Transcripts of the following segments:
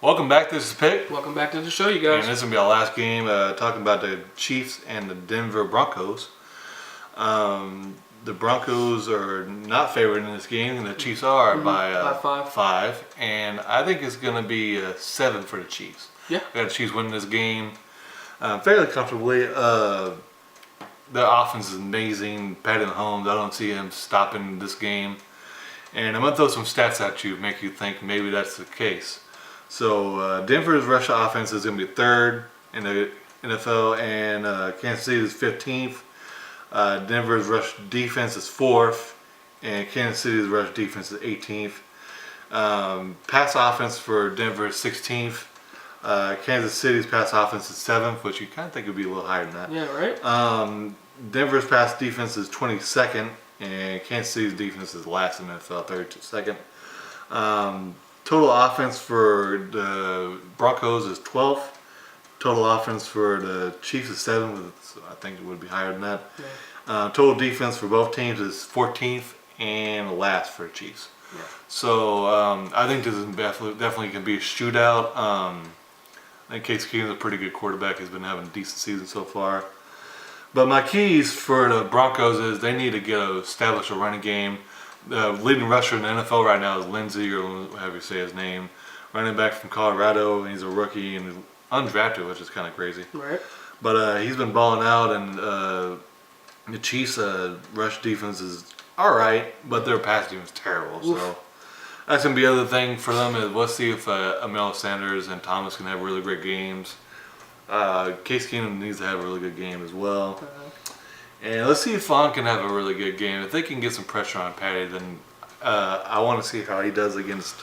Welcome back. This is Pick. Welcome back to the show, you guys. And this is going to be our last game talking about the Chiefs and the Denver Broncos. The Broncos are not favored in this game, and the Chiefs are by five. And I think it's going to be 7 for the Chiefs. Yeah. I got the Chiefs winning this game fairly comfortably. The offense is amazing. Patty Mahomes, I don't see him stopping this game. And I'm going to throw some stats at you to make you think maybe that's the case. So Denver's rush offense is going to be 3rd in the NFL, and Kansas City is 15th. Denver's rush defense is 4th, and Kansas City's rush defense is 18th. Pass offense for Denver is 16th. Kansas City's pass offense is 7th, which you kind of think would be a little higher than that. Yeah, right. Denver's pass defense is 22nd, and Kansas City's defense is last in the NFL, 32nd. Total offense for the Broncos is 12th. Total offense for the Chiefs is 7th. I think it would be higher than that. Yeah. Total defense for both teams is 14th and last for the Chiefs. Yeah. So I think this is definitely going to be a shootout. I think Case Keenum's a pretty good quarterback. He's been having a decent season so far. But my keys for the Broncos is they need to establish a running game. The leading rusher in the NFL right now is Lindsey, or however you say his name, running back from Colorado. He's a rookie and undrafted, which is kind of crazy. Right. But he's been balling out, and the Chiefs' rush defense is all right, but their pass defense is terrible. Oof. So that's going to be the other thing for them is we'll see if Emmanuel Sanders and Thomas can have really great games. Case Keenum needs to have a really good game as well. And let's see if Vaughn can have a really good game. If they can get some pressure on Patty, then I want to see how he does against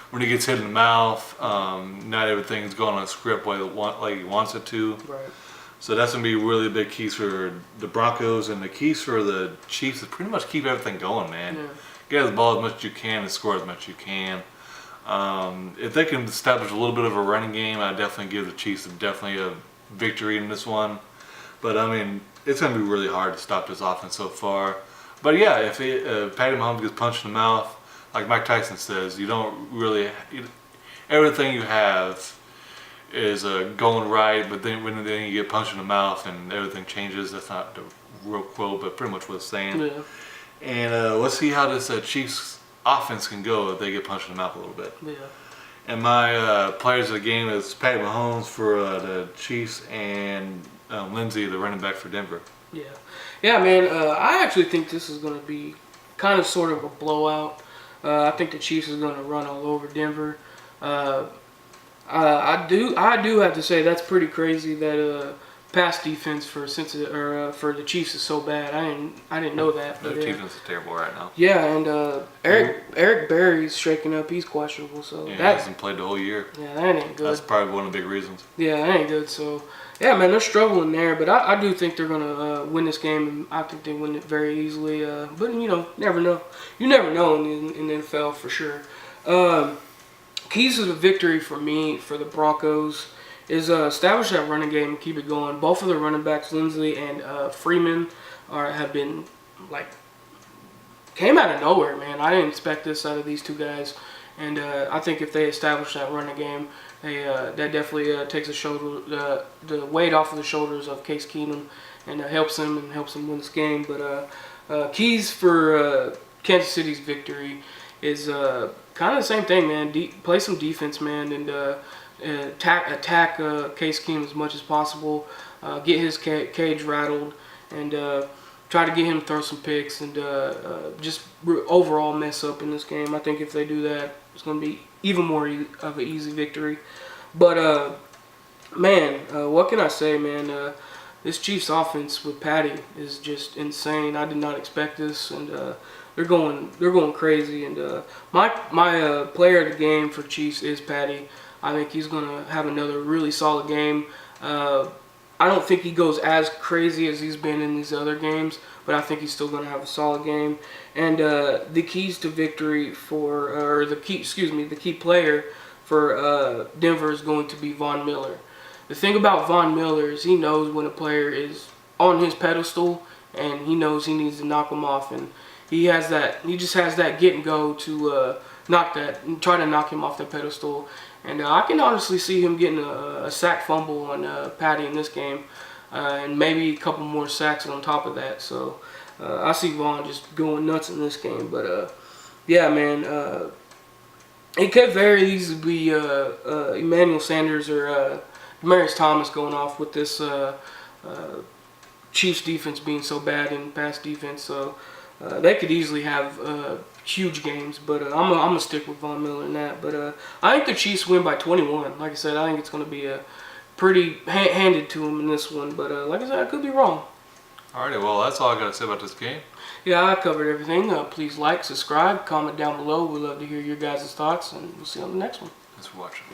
when he gets hit in the mouth. Not everything's going on script like he wants it to. Right. So that's going to be really big keys for the Broncos. And the keys for the Chiefs is pretty much keep everything going, man. Yeah. Get the ball as much as you can and score as much as you can. If they can establish a little bit of a running game, I definitely give the Chiefs definitely a victory in this one. But, I mean, it's going to be really hard to stop this offense so far. But, yeah, if Patty Mahomes gets punched in the mouth, like Mike Tyson says, you don't really everything you have is going right, but then when you get punched in the mouth and everything changes. That's not the real quote, but pretty much what it's saying. Yeah. And let's see how this Chiefs offense can go if they get punched in the mouth a little bit. Yeah. And my players of the game is Patty Mahomes for the Chiefs and Lindsey, the running back for Denver. Yeah, man. I actually think this is going to be kind of sort of a blowout. I think the Chiefs is going to run all over Denver. I do have to say that's pretty crazy that pass defense for the Chiefs is so bad. I didn't know that. Their defense is terrible right now. Yeah, and Eric Berry's shaking up. He's questionable, so he hasn't played the whole year. Yeah, that ain't good. That's probably one of the big reasons. Yeah, that ain't good. So yeah, man, they're struggling there, but I do think they're gonna win this game, and I think they win it very easily. But never know. You never know in the NFL for sure. Keys to the victory for me for the Broncos is establish that running game and keep it going. Both of the running backs, Lindsey and Freeman, have been came out of nowhere, man. I didn't expect this out of these two guys, and I think if they establish that running game, that definitely takes the weight off of the shoulders of Case Keenum and helps him win this game. But keys for Kansas City's victory is kind of the same thing, man. Play some defense, man, and attack Case Keenum as much as possible. Get his cage rattled, and try to get him to throw some picks, and just overall mess up in this game. I think if they do that, it's going to be even more of an easy victory. But man, what can I say, man? This Chiefs offense with Patty is just insane. I did not expect this, and they're going crazy. And my player of the game for Chiefs is Patty. I think he's going to have another really solid game. I don't think he goes as crazy as he's been in these other games, but I think he's still going to have a solid game. And the keys to victory the key player for Denver is going to be Von Miller. The thing about Von Miller is he knows when a player is on his pedestal, and he knows he needs to knock him off, and he just has that get and go to try to knock him off the pedestal. And I can honestly see him getting a sack fumble on Patty in this game, and maybe a couple more sacks on top of that. So I see Vaughn just going nuts in this game. But yeah, man, it could very easily be Emmanuel Sanders or Demaryius Thomas going off with this Chiefs defense being so bad in pass defense. So they could easily have huge games, but I'm gonna stick with Von Miller in that. But I think the Chiefs win by 21. Like I said, I think it's gonna be pretty handed to them in this one. But like I said, I could be wrong. Alrighty, well, that's all I got to say about this game. Yeah, I covered everything. Please like, subscribe, comment down below. We'd love to hear your guys' thoughts, and we'll see you on the next one. Thanks for watching.